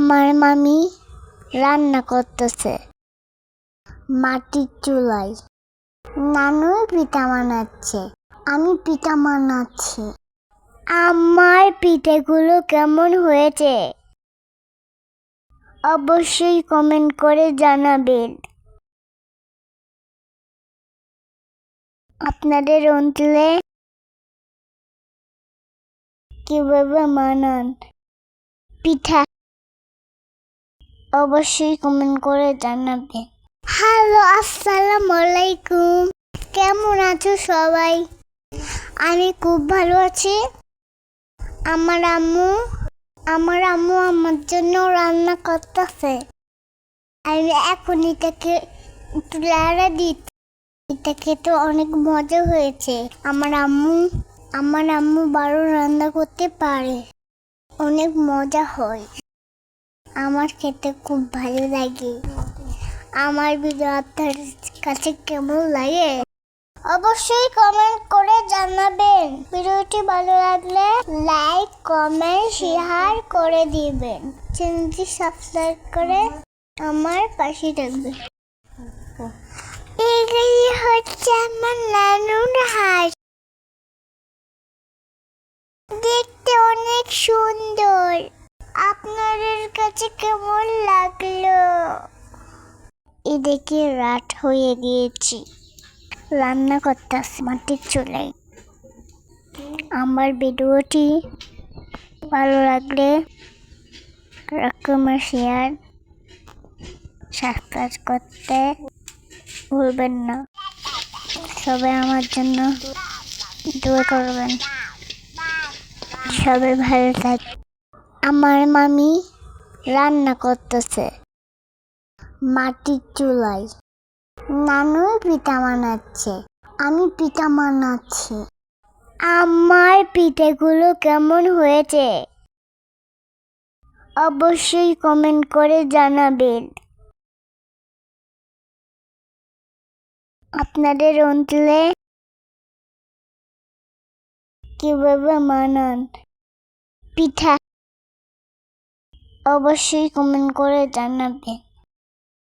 আমার মামি রান্না করতেছে মাটির চুলায়। নানু পিঠা বানাচ্ছে, আমি পিঠা বানাচ্ছি। আমার পিঠেগুলো কেমন হয়েছে অবশ্যই কমেন্ট করে জানাবেন। আপনাদের অঞ্চলে কিভাবে বানান পিঠা অবশ্যই কমেন্ট করে জানাবেন। হ্যালো, আসসালামু আলাইকুম। কেমন আছো সবাই? আমি খুব ভালো আছি। আমার আম্মু আমার জন্য রান্না করতেছে। আমি এখন এটাকে তুলে দিচ্ছি। এটা খেতে অনেক মজা হয়েছে। আমার আম্মু ভালো রান্না করতে পারে, অনেক মজা হয়। আমার খেতে খুব ভালো লাগে। আমার ভিডিও আপনার কাছে কেমন লাগে অবশ্যই কমেন্ট করে জানাবেন। ভিডিওটি ভালো লাগলে লাইক, কমেন্ট, শেয়ার করে দিবেন। চ্যানেলটি সাবস্ক্রাইব করে আমার পাশে থাকবেন। এগুলি হচ্ছে আমার নানুর হাঁস, দেখতে অনেক সুন্দর। আপনাদের কাছে কেমন লাগলো? এদিকে রাত হয়ে গিয়েছি, রান্না করতেছি মাটির চুলায়। আমার ভিডিওটি ভালো লাগলে রকমের শেয়ার, সাবস্ক্রাইব করতে ভুলবেন না। সবাই আমার জন্য দোয়া করবেন। সবাই ভালো থাক। আমার মামি রান্না করতেছে মাটির চুলায়। নানু পিঠা বানাচ্ছে, আমি পিঠা বানাচ্ছি। আমার পিঠেগুলো কেমন হয়েছে অবশ্যই কমেন্ট করে জানাবেন। আপনাদের অঞ্চলে কিভাবে বানান পিঠা অবশ্যই কমেন্ট করে জানাবেন।